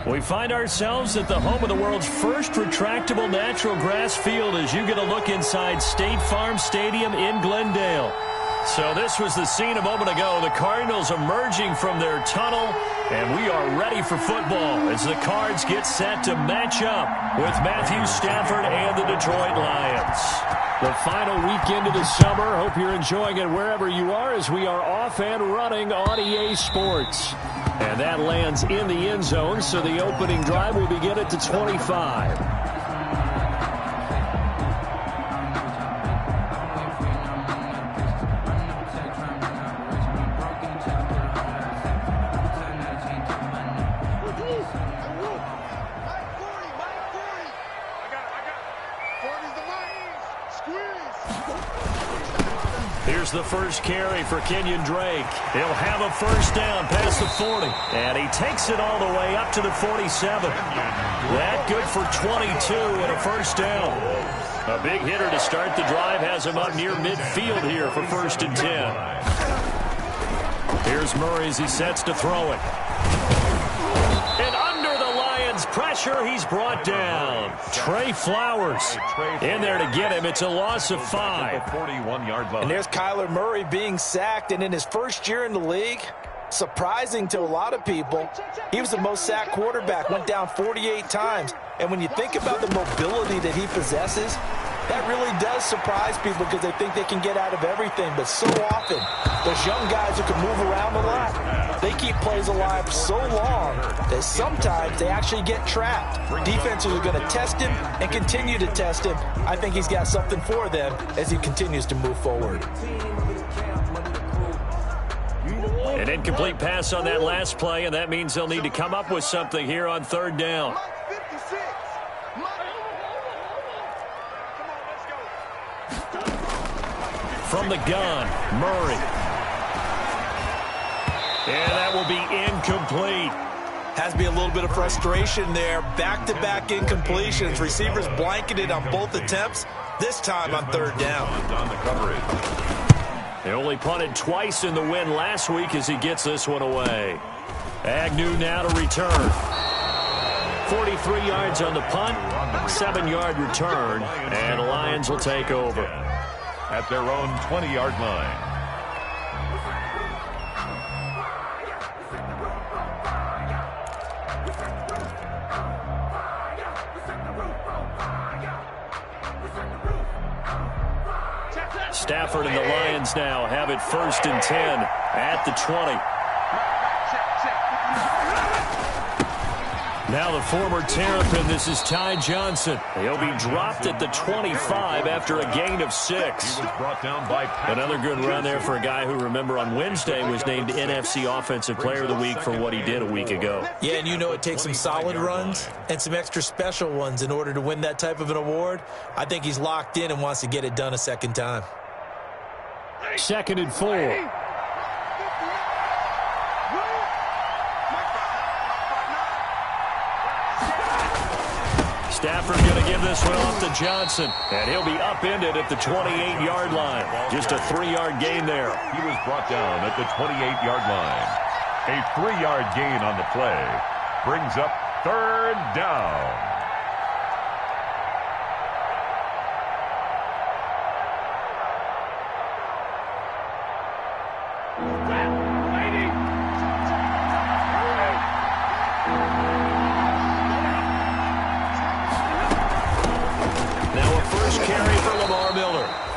We find ourselves at the home of the world's first retractable natural grass field as you get a look inside State Farm Stadium in Glendale. So this was the scene a moment ago. The Cardinals emerging from their tunnel, and we are ready for football as the Cards get set to match up with Matthew Stafford and the Detroit Lions. The final weekend of the summer. Hope you're enjoying it wherever you are as we are off and running on EA Sports. And that lands in the end zone, so the opening drive will begin at the 25. Here's the first carry for Kenyon Drake. He'll have a first down past the 40. And he takes it all the way up to the 47. That good for 22 and a first down. A big hitter to start the drive has him up near midfield here for 1st and 10. Here's Murray as he sets to throw it. And under the Lions' pressure, he's brought down. Trey Flowers in there to get him. It's a loss of 5. 41-yard line. And there's Kyler Murray being sacked, and in his first year in the league, surprising to a lot of people, he was the most sacked quarterback, went down 48 times. And when you think about the mobility that he possesses, that really does surprise people because they think they can get out of everything. But so often, those young guys who can move around a lot, they keep plays alive so long that sometimes they actually get trapped. Defenses are going to test him and continue to test him. I think he's got something for them as he continues to move forward. An incomplete pass on that last play, and that means they'll need to come up with something here on 3rd down. From the gun, Murray. And that will be incomplete. Has to be a little bit of frustration there. Back-to-back incompletions. Receivers blanketed on both attempts, this time on 3rd down. On the coverage. They only punted twice in the win last week as he gets this one away. Agnew now to return. 43 yards on the punt, 7-yard return, and the Lions will take over. At their own 20-yard line. Stafford and the Lions now have it 1st and 10 at the 20. Now the former Terrapin, this is Ty Johnson. He'll be dropped at the 25 after a gain of 6. Another good run there for a guy who, remember, on Wednesday was named NFC Offensive Player of the Week for what he did a week ago. Yeah, and you know it takes some solid runs and some extra special ones in order to win that type of an award. I think he's locked in and wants to get it done a second time. 2nd and 4. Stafford going to give this one off to Johnson, and he'll be upended at the 28-yard line. Just a 3-yard gain there. He was brought down at the 28-yard line. A 3-yard gain on the play brings up 3rd down.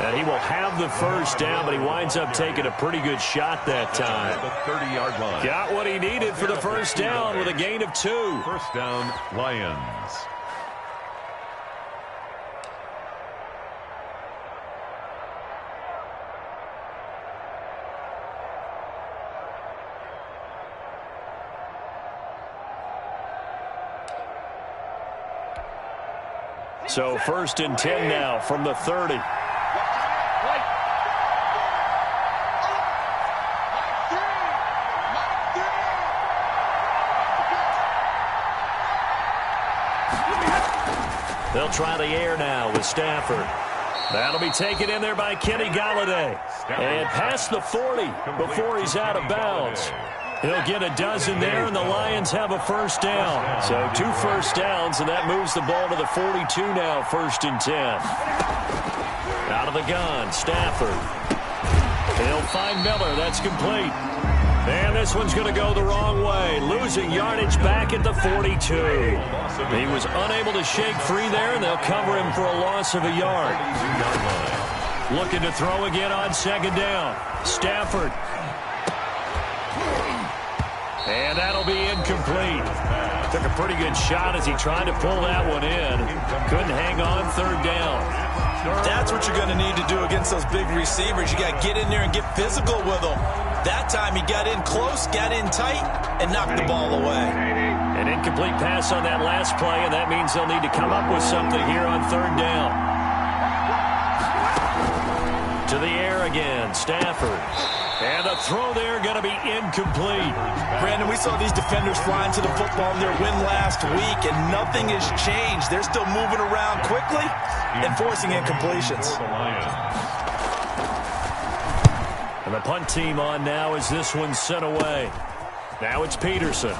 And he will have the first down, but he winds up taking a pretty good shot that time. The 30-yard line. Got what he needed for the first down with a gain of 2. First down, Lions. So 1st and 10 now from the 30. They'll try the air now with Stafford. That'll be taken in there by Kenny Galladay. And past the 40 before he's out of bounds. He'll get a dozen there, and the Lions have a first down. So 2 first downs, and that moves the ball to the 42 now, 1st and 10. Out of the gun, Stafford. He'll find Miller. That's complete. And this one's going to go the wrong way. Losing yardage back at the 42. He was unable to shake free there, and they'll cover him for a loss of a yard. Looking to throw again on 2nd down. Stafford. And that'll be incomplete. Took a pretty good shot as he tried to pull that one in. Couldn't hang on 3rd down. That's what you're going to need to do against those big receivers. You got to get in there and get physical with them. That time he got in close, got in tight, and knocked the ball away. An incomplete pass on that last play, and that means they'll need to come up with something here on 3rd down. To the air again, Stafford. And the throw there going to be incomplete. Brandon, we saw these defenders flying to the football in their win last week, and nothing has changed. They're still moving around quickly and forcing incompletions. And the punt team on now as this one's sent away. Now it's Peterson.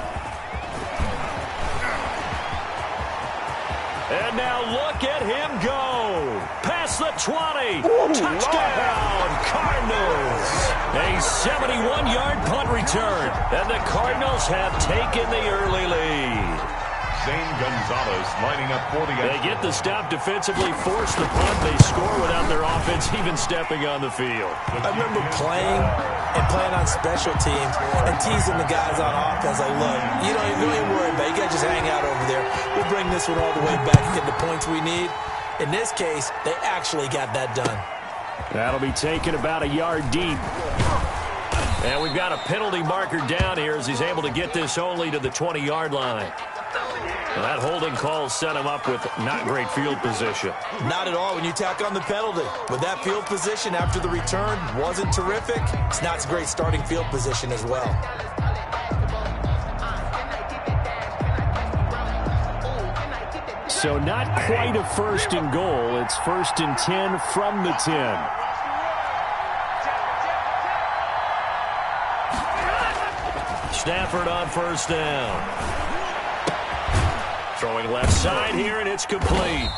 And now look at him go. Past the 20. Touchdown, Cardinals. A 71-yard punt return. And the Cardinals have taken the early lead. Zane Gonzalez lining up for the They get the stop defensively, force the punt. They score without their offense even stepping on the field. I remember playing on special teams and teasing the guys on offense like, look, you don't even worry about it. You guys just hang out over there. We'll bring this one all the way back and get the points we need. In this case, they actually got that done. That'll be taken about a yard deep. And we've got a penalty marker down here as he's able to get this only to the 20-yard line. Well, that holding call set him up with not great field position. Not at all when you tack on the penalty. With that field position after the return wasn't terrific, it's not a great starting field position as well. So not quite a 1st and goal. It's 1st and 10 from the 10. Stafford on 1st down. Throwing left side here, and it's complete.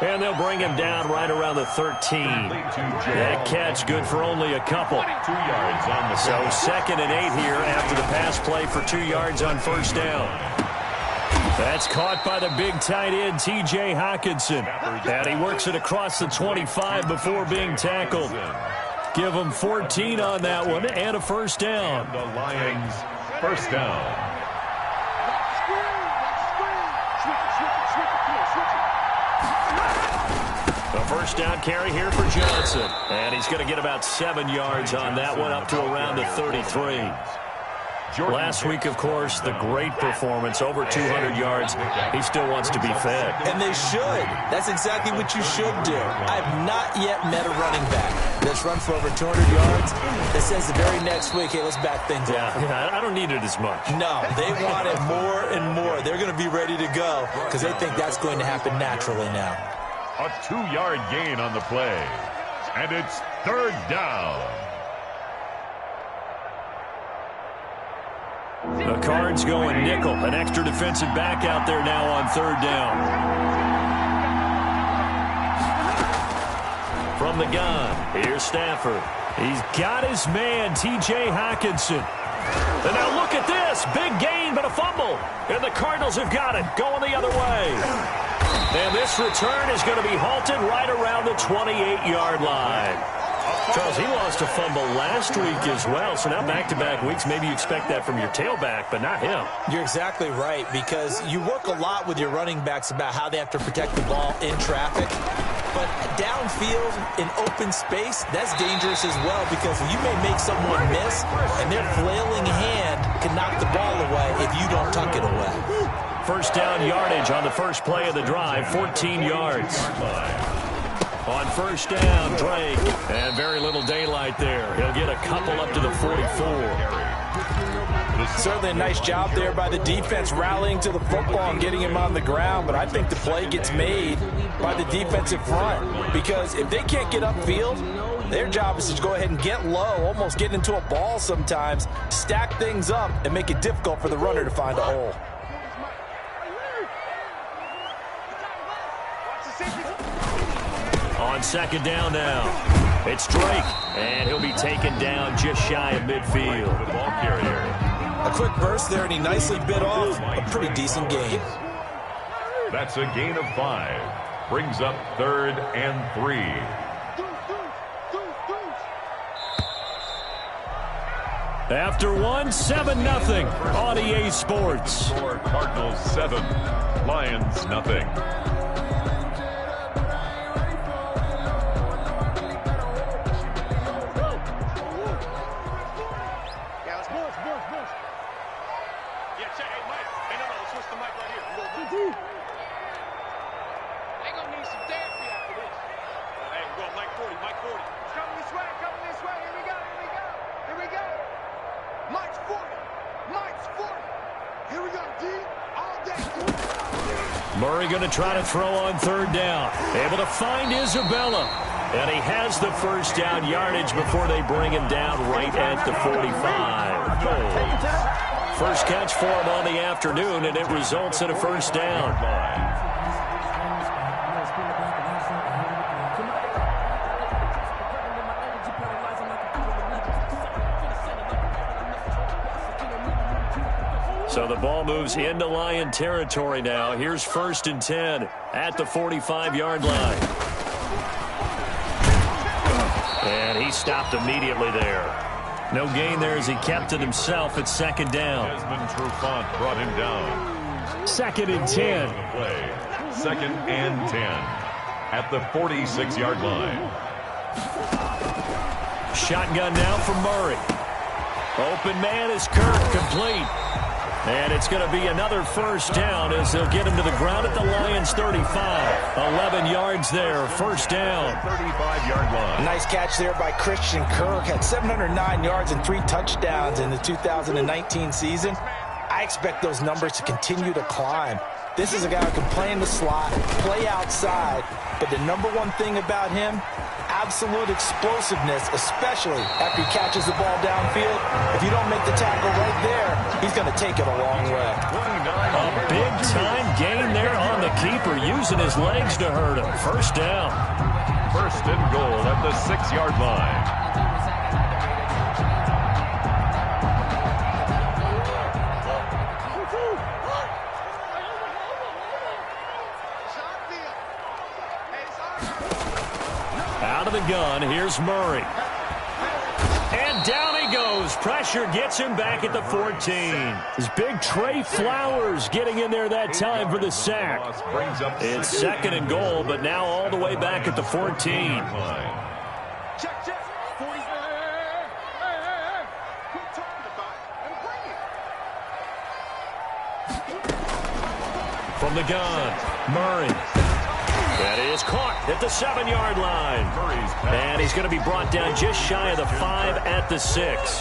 And they'll bring him down right around the 13. That catch good for only a couple. 2 yards on the So 2nd and 8 here after the pass play for 2 yards on 1st down. That's caught by the big tight end, T.J. Hockenson. And he works it across the 25 before being tackled. Give him 14 on that one and a 1st down. The Lions, 1st down. The 1st down carry here for Johnson. And he's going to get about 7 yards on that one, up to around the 33. Last week, of course, the great performance, over 200 yards. He still wants to be fed. And they should. That's exactly what you should do. I've not yet met a running back that's run for over 200 yards that says the very next week, hey, let's back things up. Yeah, I don't need it as much. No, they want it more and more. They're going to be ready to go because they think that's going to happen naturally now. A 2-yard gain on the play. And it's 3rd down. The Cards going nickel. An extra defensive back out there now on 3rd down. From the gun, here's Stafford. He's got his man, T.J. Hockenson. And now look at this. Big gain, but a fumble. And the Cardinals have got it. Going the other way. And this return is going to be halted right around the 28-yard line. Charles, he lost a fumble last week as well, so now back-to-back weeks, maybe you expect that from your tailback, but not him. You're exactly right, because you work a lot with your running backs about how they have to protect the ball in traffic. But downfield, in open space, that's dangerous as well, because you may make someone miss, and their flailing hand can knock the ball away if you don't tuck it away. 1st down yardage on the first play of the drive, 14 yards. On 1st down, Drake. And very little daylight there. He'll get a couple up to the 44. Certainly a nice job there by the defense rallying to the football and getting him on the ground, but I think the play gets made by the defensive front, because if they can't get upfield, Their job is to go ahead and get low, almost get into a ball sometimes, stack things up, and make it difficult for the runner to find a hole. On second down now, it's Drake, and he'll be taken down just shy of midfield. The ball carrier. A quick burst there, and he nicely bit off a pretty decent gain. That's a gain of 5. Brings up 3rd and 3. After one, 7-0 on EA Sports. Score Cardinals 7, Lions nothing. Murray going to try to throw on third down. Able to find Isabella. And he has the first down yardage before they bring him down right at the 45. First catch for him on the afternoon, and it results in a first down. So the ball moves into Lion territory now. Here's 1st and 10 at the 45-yard line. And he stopped immediately there. No gain there as he kept it himself at second down. Desmond Trufant brought him down. 2nd and 10. Play. 2nd and 10 at the 46-yard line. Shotgun now for Murray. Open man is Kirk, complete. And it's going to be another first down as they'll get him to the ground at the Lions 35. 11 yards there, first down. 35-yard line. Nice catch there by Christian Kirk. Had 709 yards and 3 touchdowns in the 2019 season. I expect those numbers to continue to climb. This is a guy who can play in the slot, play outside, but the number one thing about him, absolute explosiveness, especially after he catches the ball downfield. If you don't make the tackle right there, he's going to take it a long way. A big-time gain there on the keeper, using his legs to hurt him. First down. 1st and goal at the 6-yard line. Out of the gun, here's Murray. And down he goes. Pressure gets him back at the 14. His big Trey Flowers getting in there that time for the sack. It's 2nd and goal, but now all the way back at the 14. From the gun, Murray. That is caught at the 7-yard line. And he's going to be brought down just shy of the 5 at the 6.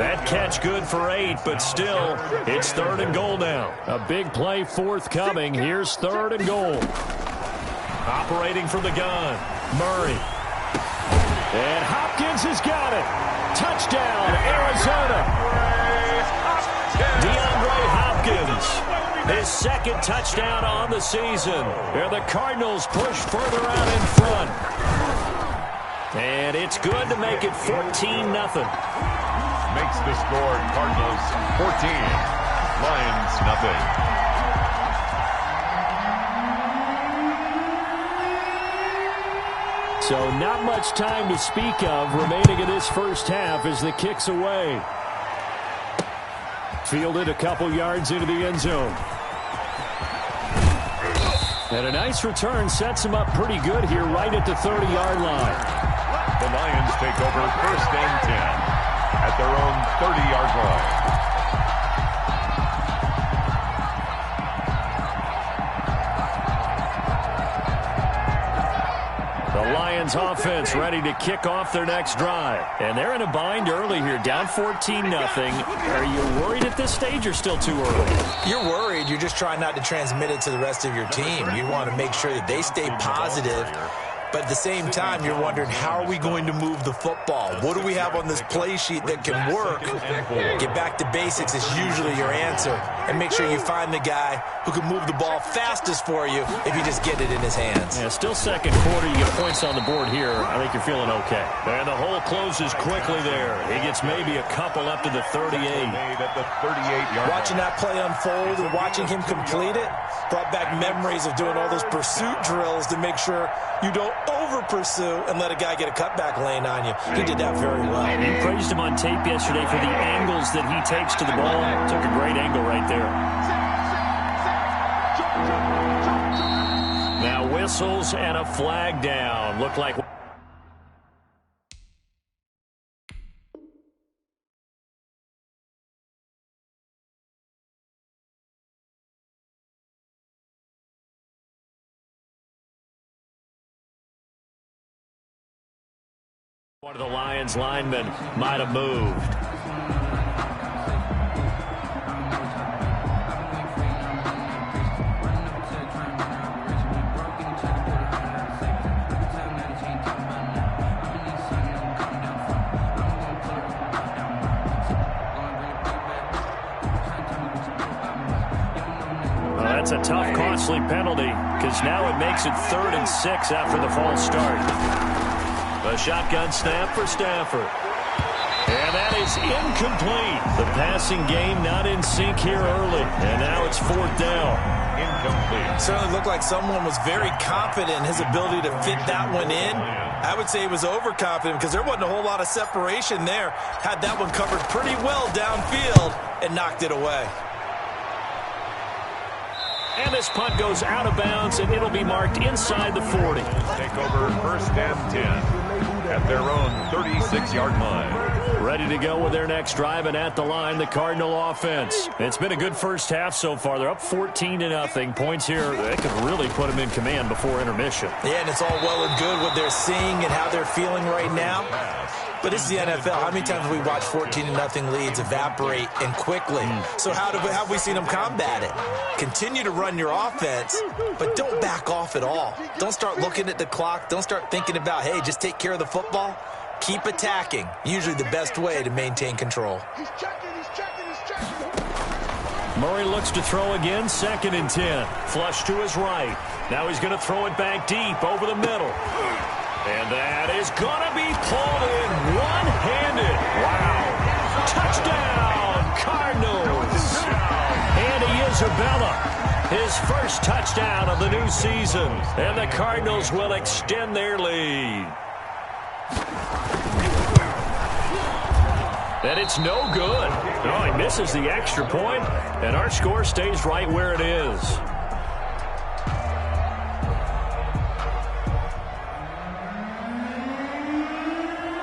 That catch good for 8, but still, it's 3rd and goal now. A big play forthcoming. Here's 3rd and goal. Operating from the gun, Murray. And Hopkins has got it. Touchdown, Arizona. DeAndre Hopkins. His 2nd touchdown on the season. Where the Cardinals push further out in front. And it's good to make it 14-0. Makes the score Cardinals 14, Lions nothing. So not much time to speak of remaining in this first half as the kick's away. Fielded a couple yards into the end zone. And a nice return sets him up pretty good here right at the 30-yard line. The Lions take over 1st and 10 at their own 30-yard line. The Lions offense ready to kick off their next drive. And they're in a bind early here, down 14-0. Are you worried at this stage or still too early? You're worried. You're just trying not to transmit it to the rest of your team. You want to make sure that they stay positive But at the same time, you're wondering, how are we going to move the football? What do we have on this play sheet that can work? Get back to basics is usually your answer. And make sure you find the guy who can move the ball fastest for you if you just get it in his hands. Yeah, still second quarter. You get points on the board here. I think you're feeling okay. And the hole closes quickly there. He gets maybe a couple up to the 38. Watching that play unfold and watching him complete it brought back memories of doing all those pursuit drills to make sure you don't over-pursue and let a guy get a cutback lane on you. He did that very well. You praised him on tape yesterday for the angles that he takes to the ball. Took a great angle right there. Now whistles and a flag down. Look like... one of the Lions linemen might have moved. Well, that's a tough, costly penalty because now it makes it 3rd and 6 after the false start. A shotgun snap for Stafford. And that is incomplete. The passing game not in sync here early. And now it's 4th down. Incomplete. Certainly looked like someone was very confident in his ability to fit that one in. I would say he was overconfident because there wasn't a whole lot of separation there. Had that one covered pretty well downfield and knocked it away. And this punt goes out of bounds, and it'll be marked inside the 40. Take over 1st and 10 at their own 36-yard line. Ready to go with their next drive, and at the line, the Cardinal offense. It's been a good first half so far. They're up 14-0. Points here, they could really put them in command before intermission. Yeah, and it's all well and good what they're seeing and how they're feeling right now. But this is the NFL. How many times have we watched 14-0 leads evaporate and quickly? So how have we seen them combat it? Continue to run your offense, but don't back off at all. Don't start looking at the clock. Don't start thinking about, hey, just take care of the football. Keep attacking. Usually the best way to maintain control. Murray looks to throw again, 2nd and 10. Flush to his right. Now he's going to throw it back deep over the middle. And that is going to be pulled in one-handed. Wow. Touchdown, Cardinals. Andy Isabella, his first touchdown of the new season. And the Cardinals will extend their lead. And it's no good. Oh, he misses the extra point, and our score stays right where it is.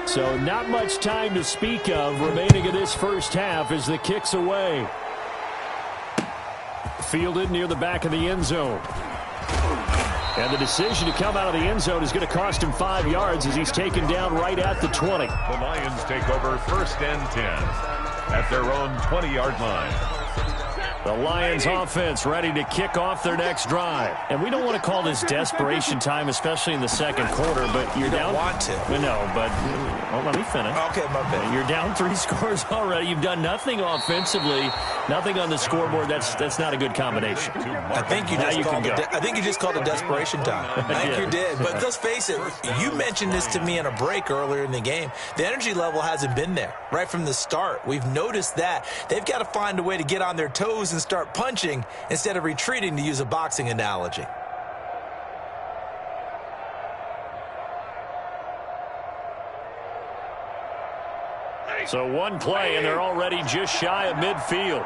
So not much time to speak of remaining in this first half as the kick's away. Fielded near the back of the end zone. And the decision to come out of the end zone is going to cost him 5 yards as he's taken down right at the 20. The Lions take over 1st and 10 at their own 20-yard line. The Lions offense ready to kick off their next drive. And we don't want to call this desperation time, especially in the second quarter, but you're down. You don't want to. No, but well, let me finish. Okay, my bad. You're down 3 scores already. You've done nothing offensively, nothing on the scoreboard. That's not a good combination. I think you just called it desperation time. I think you did. But let's face it, you mentioned this to me in a break earlier in the game. The energy level hasn't been there right from the start. We've noticed that. They've got to find a way to get on their toes and start punching instead of retreating, to use a boxing analogy. So one play, and they're already just shy of midfield.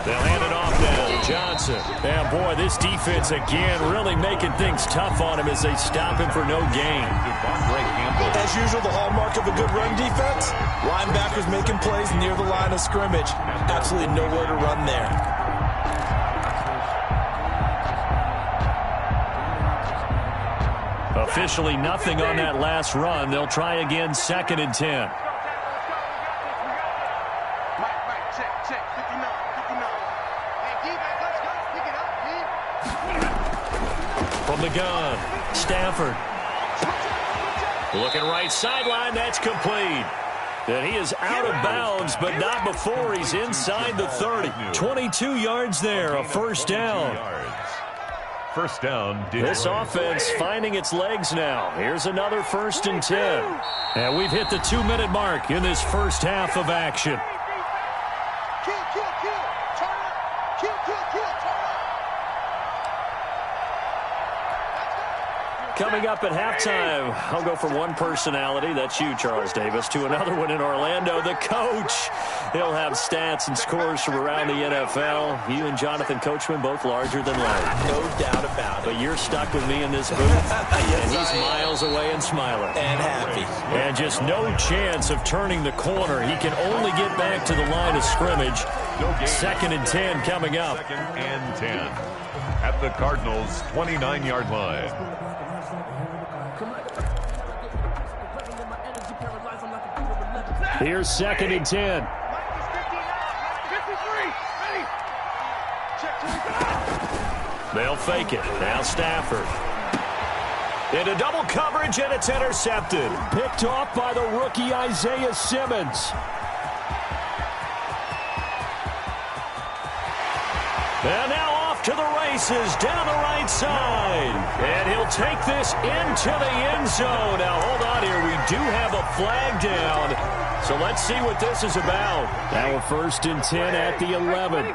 They'll hand it off now to Johnson. And boy, this defense again really making things tough on him as they stop him for no gain. As usual, the hallmark of a good run defense, linebackers making plays near the line of scrimmage. Absolutely nowhere to run there. Officially nothing on that last run. They'll try again, 2nd and 10. From the gun, Stafford. Looking right sideline, that's complete. And he is out of bounds, but not before he's inside the 30. 22 yards there, a first down. First down. This offense finding its legs now. Here's another 1st and 10. And we've hit the 2-minute mark in this first half of action. Coming up at halftime, I'll go from one personality, that's you, Charles Davis, to another one in Orlando, the coach. He'll have stats and scores from around the NFL. You and Jonathan Coachman both larger than life. No doubt about it. But you're stuck with me in this booth, and he's miles away and smiling. And happy. And just no chance of turning the corner. He can only get back to the line of scrimmage. 2nd and 10 coming up. 2nd and 10 at the Cardinals' 29-yard line. Here's 2nd and 10. They'll fake it. Now Stafford. Into double coverage, and it's intercepted. Picked off by the rookie Isaiah Simmons. And now off to the races down the right side. And he'll take this into the end zone. Now, hold on here. We do have a flag down. So let's see what this is about. Now a 1st and 10 at the 11.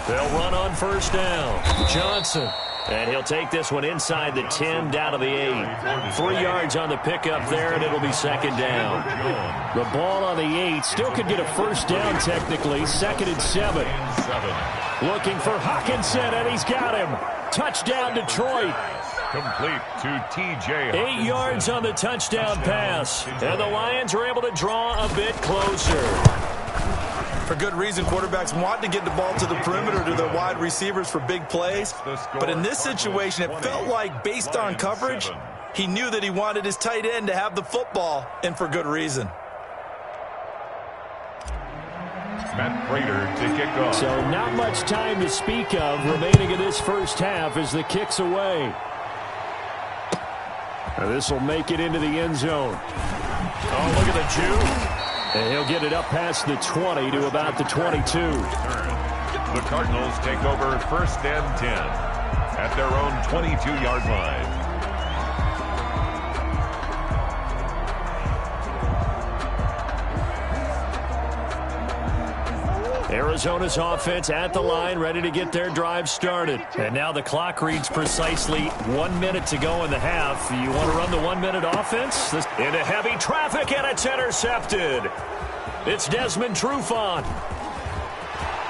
They'll run on 1st down. Johnson. And he'll take this one inside the 10 down to the 8. 3 yards on the pickup there, and it'll be 2nd down. The ball on the 8 still could get a 1st down technically. 2nd and 7. Looking for Hawkinson, and he's got him. Touchdown, Detroit. Complete to T.J. 8 yards on the touchdown pass. And the Lions are able to draw a bit closer. For good reason, quarterbacks want to get the ball to the perimeter to their wide receivers for big plays. But in this situation, it felt like, based on coverage, he knew that he wanted his tight end to have the football, and for good reason. Matt Prater to kick off. So not much time to speak of remaining in this first half as the kick's away. This will make it into the end zone. Oh, look at the Jew. And he'll get it up past the 20 to about the 22. The Cardinals take over 1st and 10 at their own 22-yard line. Arizona's offense at the line, ready to get their drive started. And now the clock reads precisely 1 minute to go in the half. You want to run the 1 minute offense? Into heavy traffic, and it's intercepted. It's Desmond Trufant.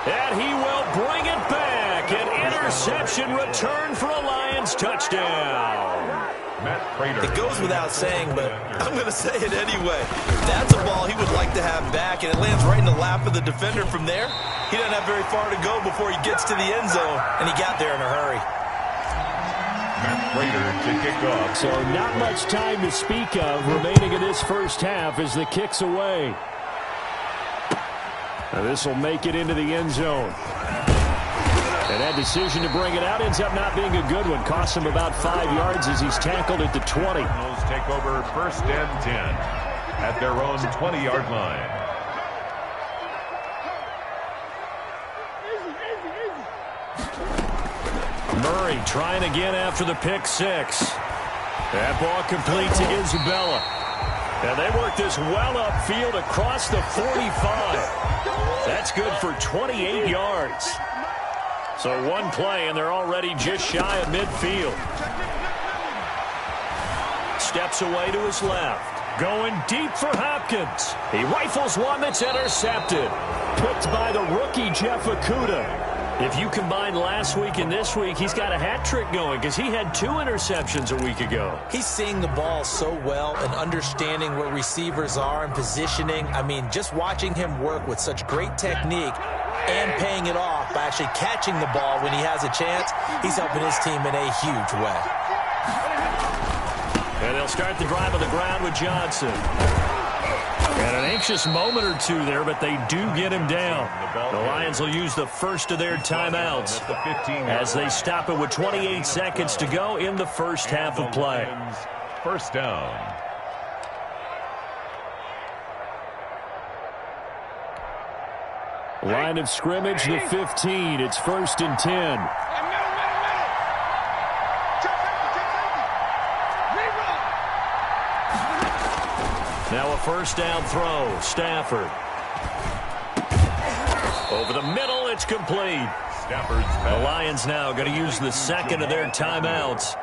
And he will bring it back. An interception return for a Lions touchdown. Matt Prater. It goes without saying, but I'm going to say it anyway. That's a ball he would like to have back, and it lands right in the lap of the defender from there. He doesn't have very far to go before he gets to the end zone, and he got there in a hurry. Matt Prater to kick off. So not much time to speak of remaining in this first half as the kick's away. Now this will make it into the end zone. And that decision to bring it out ends up not being a good one. Costs him about 5 yards as he's tackled at the 20. Cardinals take over 1st and 10 at their own 20-yard line. Murray trying again after the pick six. That ball complete to Isabella. And they work this well upfield across the 45. That's good for 28 yards. So one play, and they're already just shy of midfield. Steps away to his left. Going deep for Hopkins. He rifles one that's intercepted. Picked by the rookie, Jeff Okudah. If you combine last week and this week, he's got a hat trick going because he had 2 interceptions a week ago. He's seeing the ball so well and understanding where receivers are and positioning. I mean, just watching him work with such great technique and paying it off by actually catching the ball when he has a chance, he's helping his team in a huge way. And they'll start the drive on the ground with Johnson. And an anxious moment or two there, but they do get him down. The Lions will use the first of their timeouts as they stop it with 28 seconds to go in the first half of play. First down. Line of scrimmage, the 15. It's 1st and 10. Now a first down throw. Stafford. Over the middle, it's complete. The Lions now going to use the second of their timeouts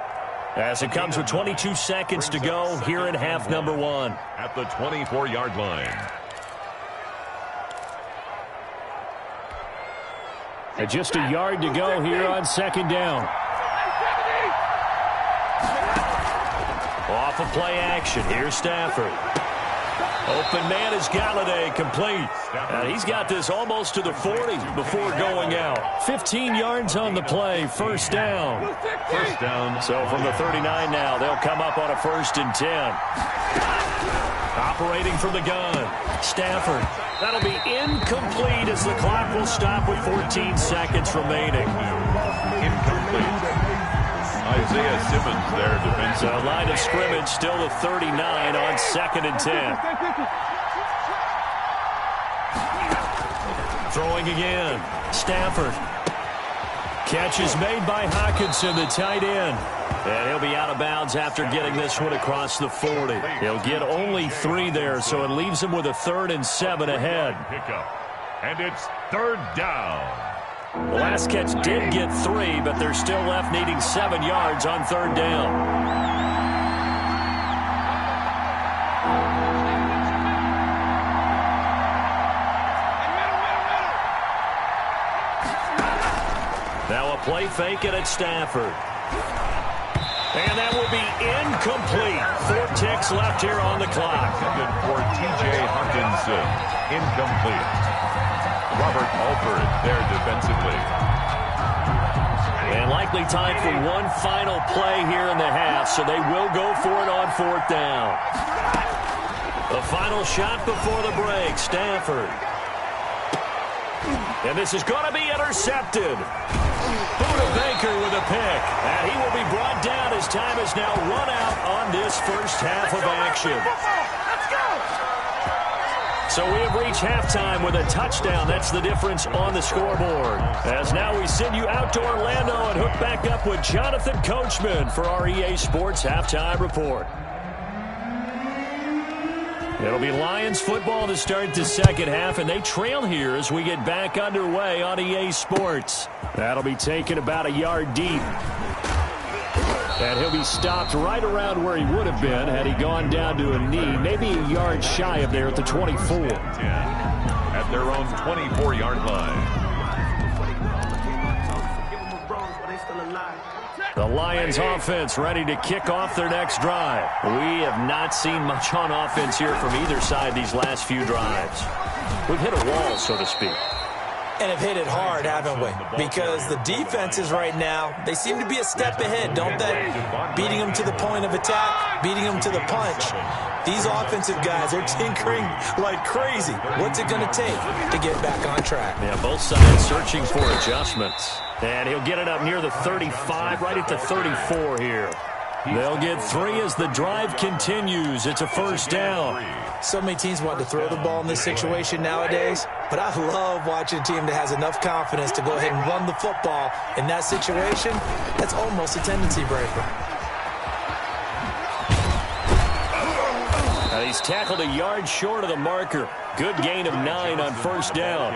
as it comes with 22 seconds to go here in half number 1. At the 24-yard line. And just a yard to go here on second down. Off of play action. Here's Stafford. Open man is Galladay, complete. He's got this almost to the 40 before going out. 15 yards on the play, first down. First down. So from the 39 now, they'll come up on a 1st and 10. Operating from the gun, Stafford. That'll be incomplete as the clock will stop with 14 seconds remaining. Incomplete. Isaiah Simmons there, defensive. So line of scrimmage still the 39 on 2nd and 10. Throwing again. Stafford. Catch is made by Hockenson, the tight end. And he'll be out of bounds after getting this one across the 40. He'll get only 3 there, so it leaves him with a 3rd and 7 ahead. And it's 3rd down. The last catch did get 3, but they're still left needing 7 yards on 3rd down. Now a play fake it at Stafford. And that will be incomplete. 4 ticks left here on the clock. Good for T.J. Hockenson. Incomplete. Robert Alford there defensively. And likely time for one final play here in the half, so they will go for it on 4th down. The final shot before the break, Stafford. And this is going to be intercepted. Buda Baker with a pick. And he will be brought down as time is now run out on this first half of action. So we have reached halftime with a touchdown. That's the difference on the scoreboard. As now we send you out to Orlando and hook back up with Jonathan Coachman for our EA Sports Halftime Report. It'll be Lions football to start the second half, and they trail here as we get back underway on EA Sports. That'll be taken about a yard deep. And he'll be stopped right around where he would have been had he gone down to a knee, maybe a yard shy of there at the 24. At their own 24-yard line. The Lions offense ready to kick off their next drive. We have not seen much on offense here from either side these last few drives. We've hit a wall, so to speak. And have hit it hard, haven't we? Because the defenses right now, they seem to be a step ahead, don't they? Beating them to the point of attack, beating them to the punch. These offensive guys are tinkering like crazy. What's it going to take to get back on track? Yeah, both sides searching for adjustments. And he'll get it up near the 35, right at the 34 here. They'll get 3 as the drive continues. It's a first down. So many teams want to throw the ball in this situation nowadays, but I love watching a team that has enough confidence to go ahead and run the football. In that situation, that's almost a tendency breaker. Now he's tackled a yard short of the marker. Good gain of 9 on first down.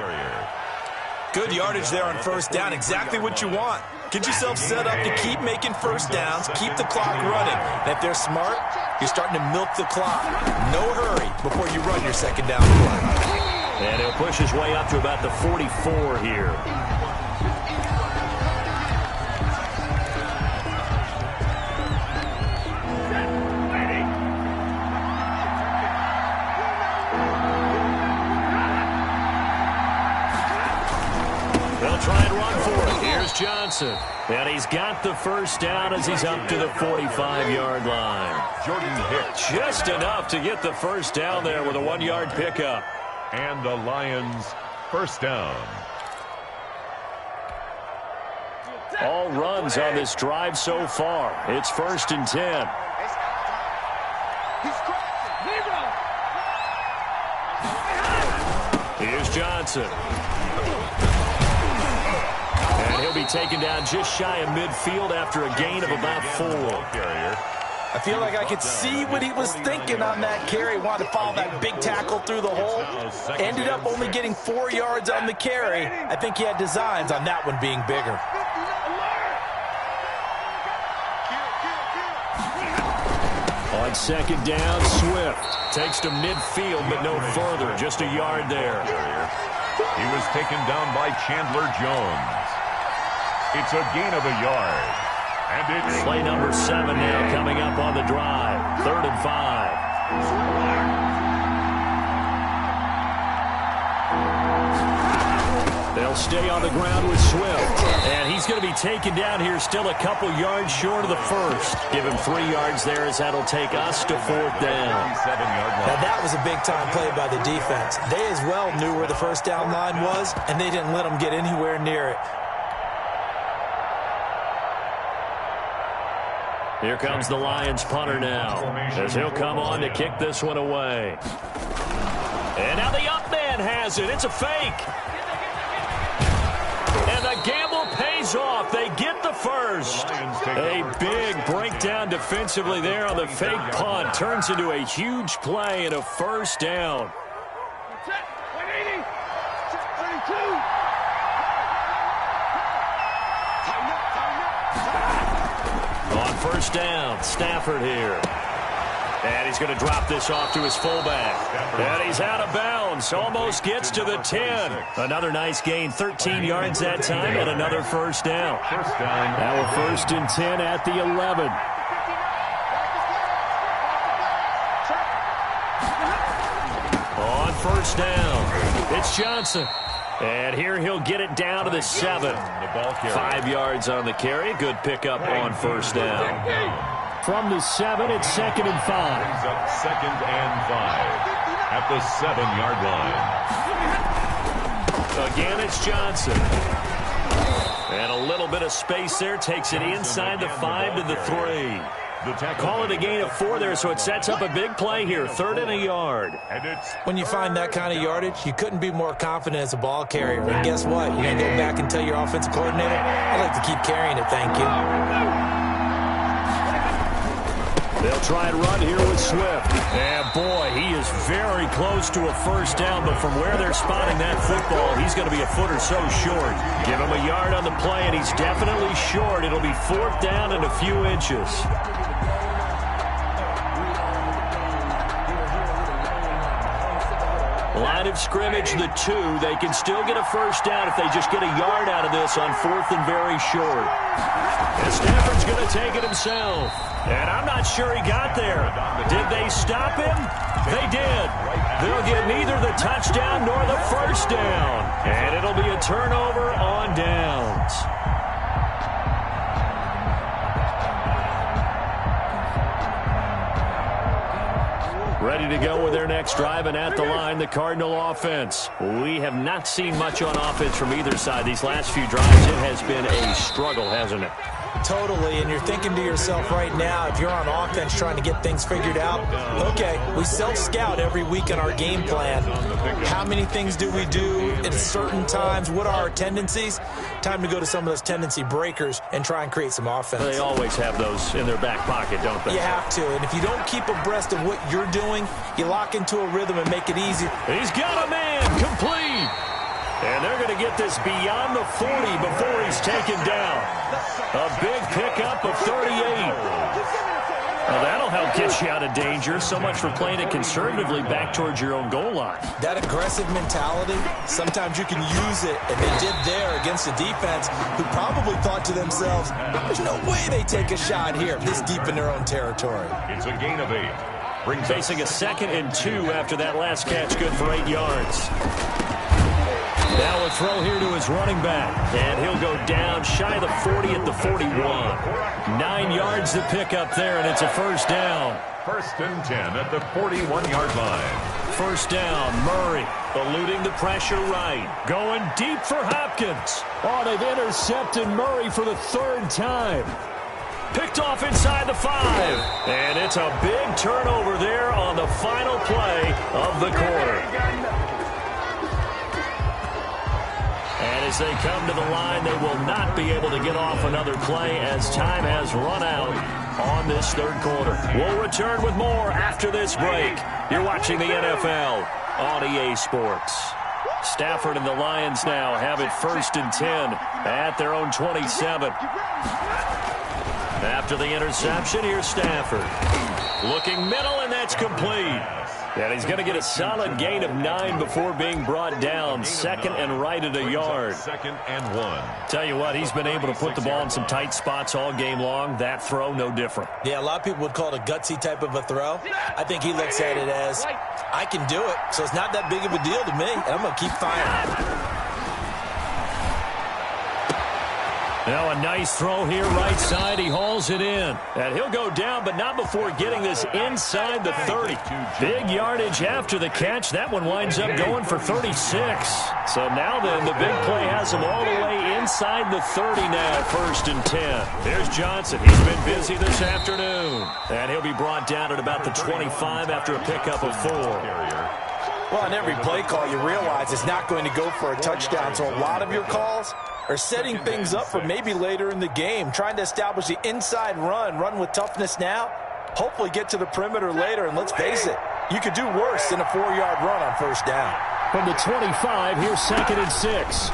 Good yardage there on first down. Exactly what you want. Get yourself set up to keep making first downs, keep the clock running. And if they're smart, you're starting to milk the clock. No hurry before you run your second down play. And he'll push his way up to about the 44 here. They'll try and run for it. Here's Johnson. And he's got the first down as he's up to the 45-yard line. Jordan Hicks. Just enough to get the first down there with a 1-yard pickup. And the Lions first down. All runs on this drive so far. It's 1st and 10. Here's Johnson. And he'll be taken down just shy of midfield after a gain of about 4. I feel like I could see what he was thinking on that carry. Wanted to follow that big tackle through the hole. Ended up only getting 4 yards on the carry. I think he had designs on that one being bigger. On 2nd down, Swift takes to midfield, but no further. Just a yard there. He was taken down by Chandler Jones. It's a gain of a yard. And it's play number 7 now coming up on the drive. 3rd and 5. They'll stay on the ground with Swift. And he's going to be taken down here still a couple yards short of the first. Give him 3 yards there as that'll take us to 4th down. Now that was a big-time play by the defense. They as well knew where the first down line was, and they didn't let them get anywhere near it. Here comes the Lions punter now, as he'll come on to kick this one away. And now the up man has it. It's a fake. And the gamble pays off. They get the first. A big breakdown defensively there on the fake punt. Turns into a huge play and a first down. On first down, Stafford here. And he's going to drop this off to his fullback. And he's out of bounds. Almost gets to the 10. Another nice gain, 13 yards that time, and another first down. Now we're 1st and 10 at the 11. On first down, it's Johnson. And here he'll get it down to the 7. 5 yards on the carry. Good pickup on first down. From the 7, it's 2nd and 5. Brings up 2nd and 5 at the 7-yard line. Again, it's Johnson. And a little bit of space there. Takes it inside the 5 to the 3. Call it a gain of 4 there, so it sets up a big play here. 3rd and a yard. When you find that kind of yardage, you couldn't be more confident as a ball carrier. And guess what? You're going to go back and tell your offensive coordinator, I'd like to keep carrying it, thank you. They'll try and run here with Swift. And, boy, he is very close to a first down, but from where they're spotting that football, he's going to be a foot or so short. Give him a yard on the play, and he's definitely short. It'll be 4th down and a few inches. Line of scrimmage, the 2. They can still get a first down if they just get a yard out of this on 4th and very short. And Stafford's going to take it himself. And I'm not sure he got there. Did they stop him? They did. They'll get neither the touchdown nor the first down. And it'll be a turnover on downs. Ready to go with their next drive, and at the line, the Cardinal offense. We have not seen much on offense from either side. These last few drives, it has been a struggle, hasn't it? Totally, and you're thinking to yourself right now, if you're on offense trying to get things figured out, okay, we self-scout every week on our game plan. How many things do we do at certain times? What are our tendencies? Time to go to some of those tendency breakers and try and create some offense. They always have those in their back pocket, don't they? You have to, and if you don't keep abreast of what you're doing, you lock into a rhythm and make it easy. He's got a man, complete. And they're going to get this beyond the 40 before he's taken down. A big pickup of 38. Well, that'll help get you out of danger. So much for playing it conservatively back towards your own goal line. That aggressive mentality, sometimes you can use it, and they did there against a defense who probably thought to themselves, there's no way they take a shot here this deep in their own territory. It's a gain of 8. Facing a 2nd and 2 after that last catch, good for 8 yards. Now a throw here to his running back. And he'll go down shy of the 40 at the 41. 9 yards to pick up there, and it's a first down. First and 10 at the 41-yard line. First down, Murray eluding the pressure right. Going deep for Hopkins. Oh, they've intercepted Murray for the 3rd time. Picked off inside the 5. And it's a big turnover there on the final play of the quarter. And as they come to the line, they will not be able to get off another play as time has run out on this 3rd quarter. We'll return with more after this break. You're watching the NFL on EA Sports. Stafford and the Lions now have it 1st and 10 at their own 27. After the interception, here's Stafford. Looking middle, and that's complete. And he's going to get a solid gain of 9 before being brought down. 2nd and right at a yard. 2nd and 1. Tell you what, he's been able to put the ball in some tight spots all game long. That throw, no different. Yeah, a lot of people would call it a gutsy type of a throw. I think he looks at it as, I can do it, so it's not that big of a deal to me, and I'm going to keep firing. Now a nice throw here, right side. He hauls it in. And he'll go down, but not before getting this inside the 30. Big yardage after the catch. That one winds up going for 36. So now then, the big play has him all the way inside the 30 now, 1st and 10. There's Johnson. He's been busy this afternoon. And he'll be brought down at about the 25 after a pickup of 4. Well, on every play call, you realize it's not going to go for a touchdown, so a lot of your calls are setting things up for maybe later in the game, trying to establish the inside run with toughness now, hopefully get to the perimeter later, and let's face it, you could do worse than a 4-yard run on 1st down. From the 25, here's 2nd and 6.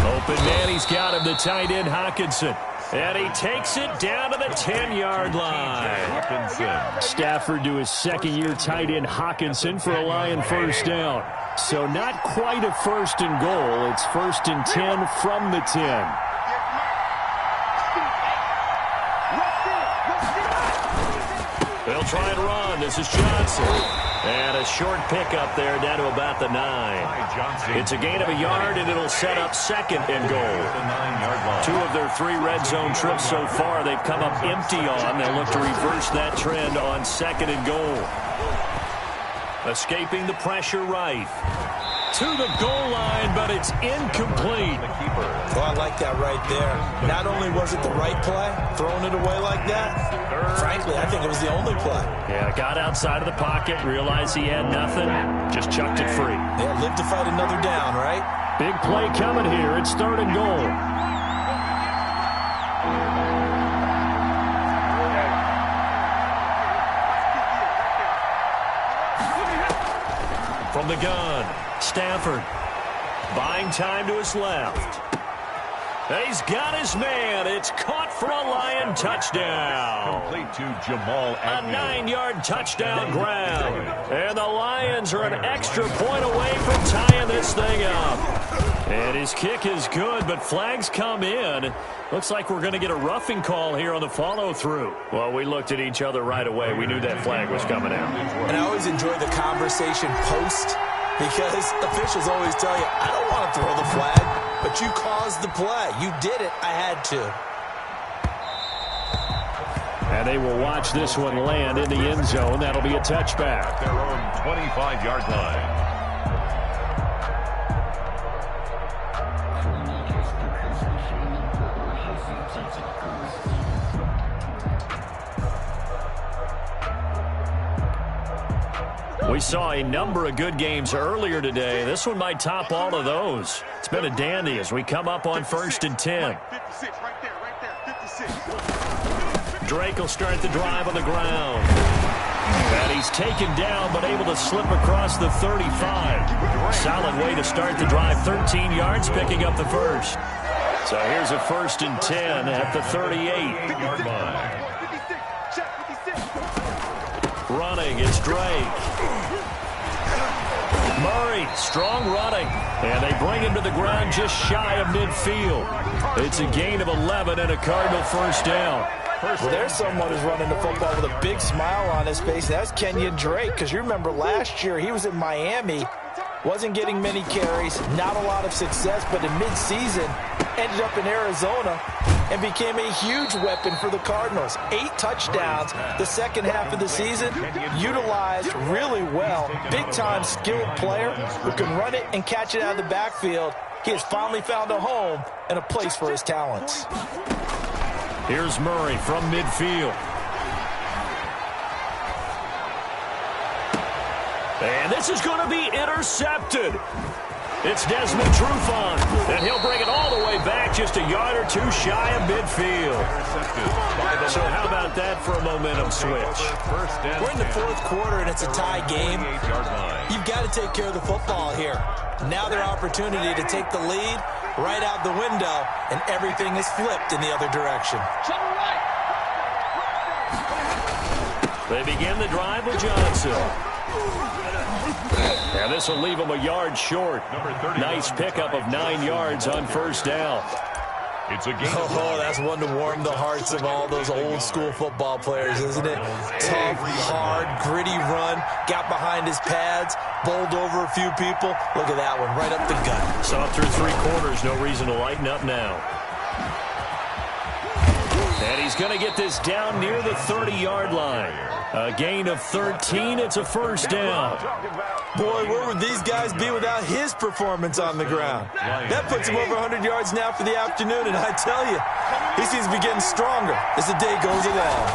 Open man, he's got him, the tight end Hockenson. And he takes it down to the 10-yard line. Stafford to his 2nd-year tight end Hockenson for a Lion 1st down. So not quite a 1st and goal. It's 1st and 10 from the 10. They'll try and run. This is Johnson. And a short pickup there down to about the 9. It's a gain of a yard, and it'll set up 2nd and goal. 2 of their 3 red zone trips so far they've come up empty on. They'll look to reverse that trend on 2nd and goal. Escaping the pressure right. To the goal line, but it's incomplete. Oh, I like that right there. Not only was it the right play, throwing it away like that, frankly, I think it was the only play. Yeah, got outside of the pocket, realized he had nothing, just chucked it free. Yeah, live to fight another down, right? Big play coming here. It's 3rd and goal. From the gun, Stafford buying time to his left. He's got his man. It's caught for a Lion touchdown. Complete to Jamal Agnew. A 9-yard touchdown grab. And the Lions are an extra point away from tying this thing up. And his kick is good, but flags come in. Looks like we're going to get a roughing call here on the follow-through. Well, we looked at each other right away. We knew that flag was coming out. And I always enjoy the conversation post, because officials always tell you, I don't want to throw the flag, but you caused the play. You did it. I had to. And they will watch this one land in the end zone. That'll be a touchback. Their own 25-yard line. We saw a number of good games earlier today. This one might top all of those. It's been a dandy as we come up on 1st and 10. Drake will start the drive on the ground. And he's taken down but able to slip across the 35. Solid way to start the drive. 13 yards, picking up the first. So here's a 1st and 10 at the 38-yard line. Running, it's Drake. Murray, strong running. And they bring him to the ground just shy of midfield. It's a gain of 11 and a Cardinal 1st down. Well, there's someone who's running the football with a big smile on his face. That's Kenyon Drake, because you remember last year he was in Miami Wasn't getting many carries, not a lot of success, but in midseason ended up in Arizona and became a huge weapon for the Cardinals. 8 touchdowns the second half of the season, utilized really well. Big-time skilled player who can run it and catch it out of the backfield. He has finally found a home and a place for his talents. Here's Murray from midfield. And this is going to be intercepted. It's Desmond Trufant, and he'll bring it all the way back just a yard or two shy of midfield. So how about that for a momentum switch? We're in the fourth quarter, and it's a tie game. You've got to take care of the football here. Now their opportunity to take the lead right out the window, and everything is flipped in the other direction. They begin the drive with Johnson. And this will leave him a yard short. Nice pickup of 9 yards on first down. It's a game. Oh, that's one to warm the hearts of all those old school football players, isn't it? Tough, hard, gritty run. Got behind his pads, bowled over a few people. Look at that one, right up the gut. Saw through 3 quarters, no reason to lighten up now. And he's going to get this down near the 30-yard line. A gain of 13, it's a first down. Boy, where would these guys be without his performance on the ground? That puts him over 100 yards now for the afternoon, and I tell you, he seems to be getting stronger as the day goes along.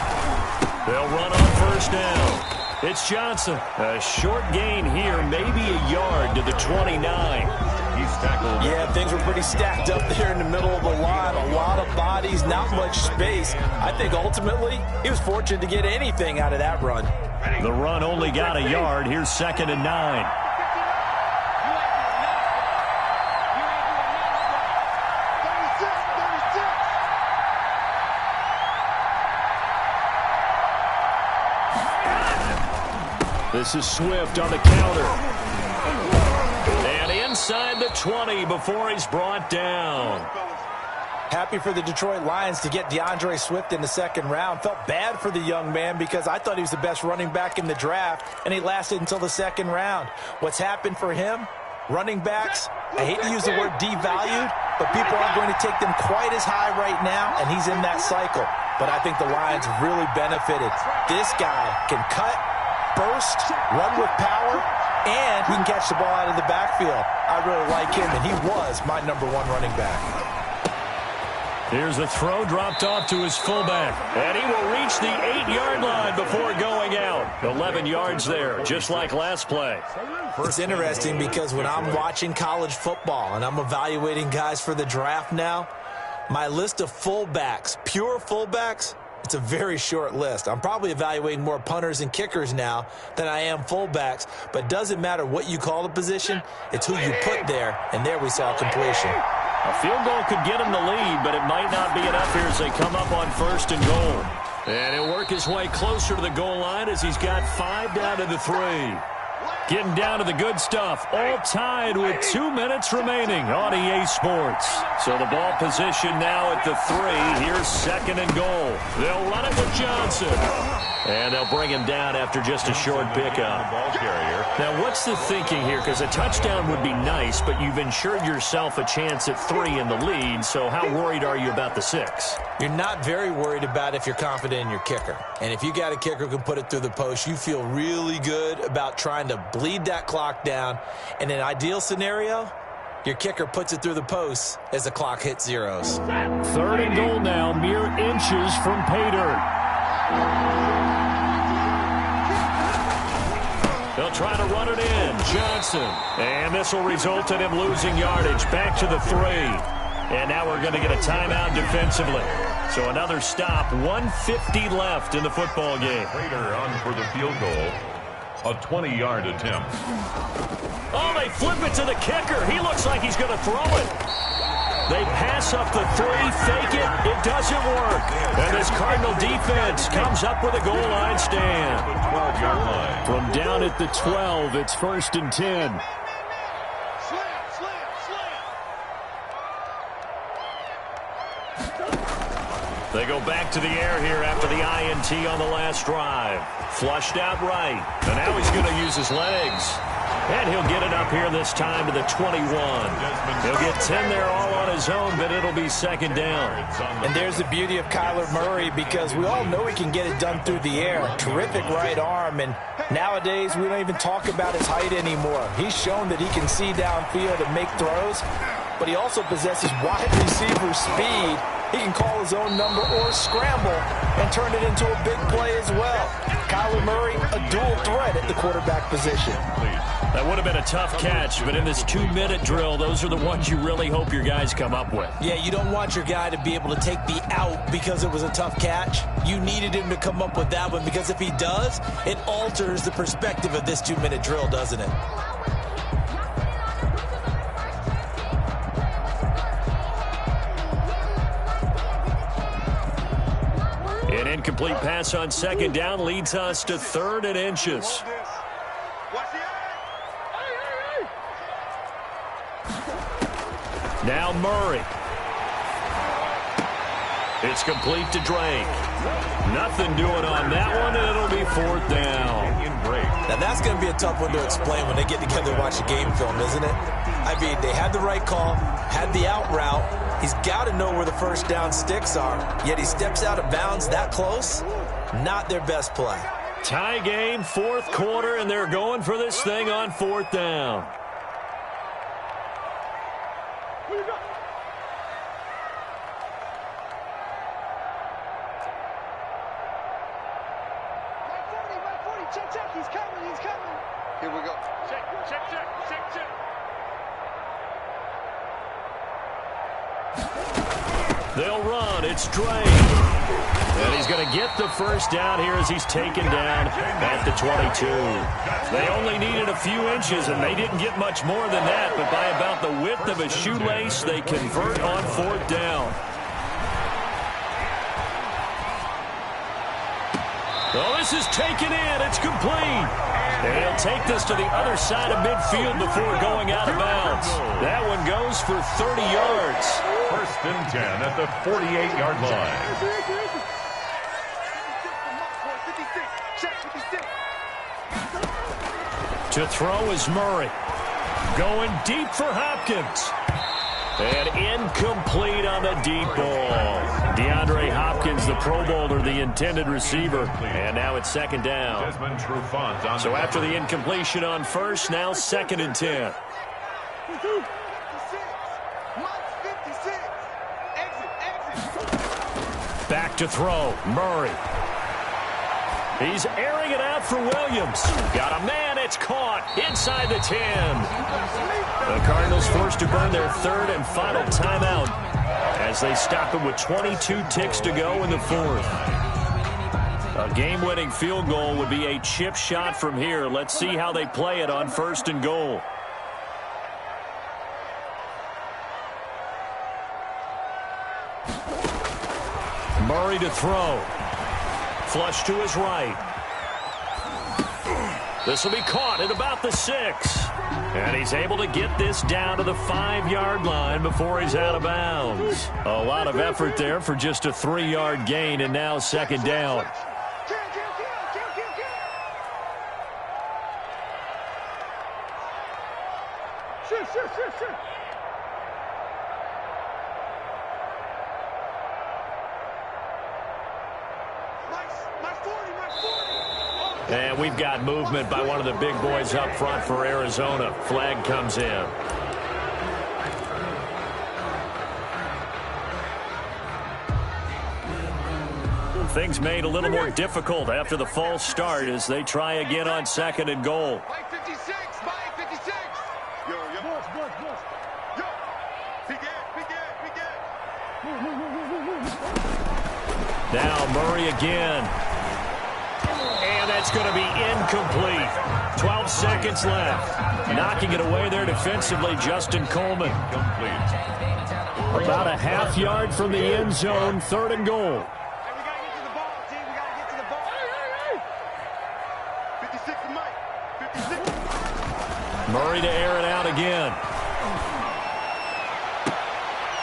They'll run on first down. It's Johnson. A short gain here, maybe a yard to the 29. He's tackled. Yeah, things were pretty stacked up there in the middle of the line. A lot of bodies, not much space. I think ultimately he was fortunate to get anything out of that run. The run only got a yard. Here's 2nd and 9. This is Swift on the counter. And inside the 20 before he's brought down. Happy for the Detroit Lions to get DeAndre Swift in the second round. Felt bad for the young man because I thought he was the best running back in the draft, and he lasted until the second round. What's happened for him? Running backs, I hate to use the word devalued, but people aren't going to take them quite as high right now, and he's in that cycle. But I think the Lions really benefited. This guy can cut, burst, run with power, and he can catch the ball out of the backfield. I really like him, and he was my #1 running back. Here's the throw dropped off to his fullback. And he will reach the 8-yard line before going out. 11 yards there, just like last play. It's interesting because when I'm watching college football and I'm evaluating guys for the draft now, my list of fullbacks, pure fullbacks, it's a very short list. I'm probably evaluating more punters and kickers now than I am fullbacks. But it doesn't matter what you call the position, it's who you put there. And there we saw completion. A field goal could get him the lead, but it might not be enough here as they come up on 1st and goal. And he'll work his way closer to the goal line as he's got 5 down to the 3. Getting down to the good stuff, all tied with 2 minutes remaining on EA Sports. So the ball position now at the 3. Here's 2nd and goal. They'll run it with Johnson. And they'll bring him down after just a short pickup. Now, what's the thinking here? Because a touchdown would be nice, but you've ensured yourself a chance at 3 in the lead. So how worried are you about the 6? You're not very worried about if you're confident in your kicker. And if you got a kicker who can put it through the post, you feel really good about trying to bleed that clock down. In an ideal scenario, your kicker puts it through the post as the clock hits zeros. 3rd and goal now, mere inches from pay dirt. They'll try to run it in. Johnson. And this will result in him losing yardage. Back to the 3. And now we're going to get a timeout defensively. So another stop. 1:50 left in the football game. Prater on for the field goal. A 20-yard attempt. Oh, they flip it to the kicker. He looks like he's going to throw it. They pass up the 3, fake it. It doesn't work. And this Cardinal defense comes up with a goal line stand. 12-yard line. From down at the 12, it's 1st and 10. They go back to the air here after the INT on the last drive. Flushed out right. And now he's going to use his legs. And he'll get it up here this time to the 21. He'll get 10 there all on his own, but it'll be second down. And there's the beauty of Kyler Murray, because we all know he can get it done through the air. Terrific right arm, and nowadays we don't even talk about his height anymore. He's shown that he can see downfield and make throws, but he also possesses wide receiver speed. He can call his own number or scramble and turn it into a big play as well. Kyler Murray, a dual threat at the quarterback position. That would have been a tough catch, but in this 2-minute drill, those are the ones you really hope your guys come up with. Yeah, you don't want your guy to be able to take the out because it was a tough catch. You needed him to come up with that one, because if he does, it alters the perspective of this 2-minute drill, doesn't it? An incomplete pass on second down leads us to 3rd and inches. Now Murray. It's complete to Drake. Nothing doing on that one, and it'll be 4th down. Now that's going to be a tough one to explain when they get together and watch the game film, isn't it? I mean, they had the right call, had the out route. He's got to know where the first down sticks are, yet he steps out of bounds that close. Not their best play. Tie game, 4th quarter, and they're going for this thing on 4th down. Check, he's coming. Here we go. Check. They'll run. It's Drake. And he's going to get the first down here as he's taken down at the 22. They only needed a few inches, and they didn't get much more than that, but by about the width of a shoelace, they convert on 4th down. Oh, this is taken in. It's complete. And he'll take this to the other side of midfield before going out of bounds. That one goes for 30 yards. 1st and 10 at the 48-yard line. To throw is Murray. Going deep for Hopkins. And incomplete on the deep ball. DeAndre Hopkins, the Pro Bowler, the intended receiver. And now it's 2nd down. So after the incompletion on 1st, now 2nd and 10. Back to throw. Murray. He's airing it out for Williams. Got a man. It's caught inside the 10. The Cardinals forced to burn their 3rd and final timeout as they stop it with 22 ticks to go in the 4th. A game-winning field goal would be a chip shot from here. Let's see how they play it on 1st and goal. Murray to throw. Flush to his right. This will be caught at about the 6. And he's able to get this down to the 5-yard line before he's out of bounds. A lot of effort there for just a 3-yard gain, and now 2nd down. Sure. And we've got movement by one of the big boys up front for Arizona. Flag comes in. Things made a little more difficult after the false start as they try again on 2nd and goal. Mike 56. Yo. Now Murray again. And that's going to be incomplete. 12 seconds left. Knocking it away there defensively, Justin Coleman. About a half yard from the end zone, 3rd and goal. Hey, we got to get to the ball, team. We got to get to the ball. 56 to Mike. 56. Murray to air it out again.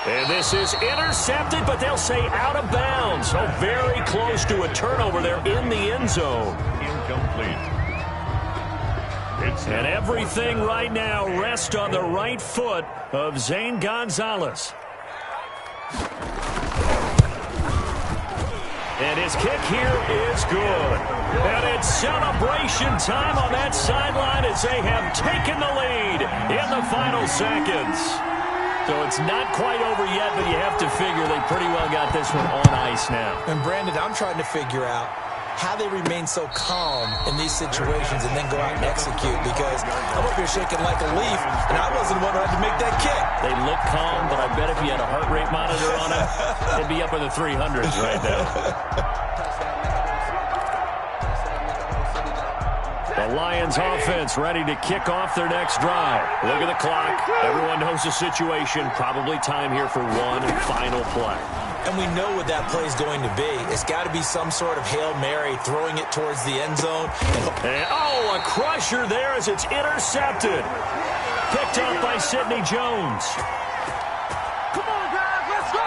And this is intercepted, but they'll say out of bounds. So very close to a turnover there in the end zone. Incomplete. And everything right now rests on the right foot of Zane Gonzalez. And his kick here is good. And it's celebration time on that sideline as they have taken the lead in the final seconds. So it's not quite over yet, but you have to figure they pretty well got this one on ice now. And Brandon, I'm trying to figure out how they remain so calm in these situations and then go out and execute, because I'm up here shaking like a leaf, and I wasn't the one who had to make that kick. They look calm, but I bet if you had a heart rate monitor on it, it'd be up in the 300s right now. The Lions offense ready to kick off their next drive. Look at the clock. Everyone knows the situation. Probably time here for one final play. And we know what that play is going to be. It's got to be some sort of Hail Mary, throwing it towards the end zone. And, oh, a crusher there as it's intercepted. Picked up by Sidney Jones. Come on, guys, let's go!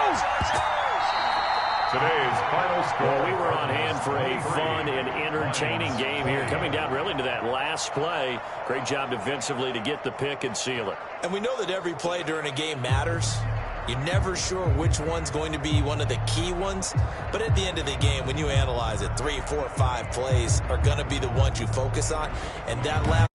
Today's final score. Well, we were on hand for a fun and entertaining game here, coming down really to that last play. Great job defensively to get the pick and seal it. And we know that every play during a game matters. You're never sure which one's going to be one of the key ones. But at the end of the game, when you analyze it, 3, 4, 5 plays are going to be the ones you focus on. And that last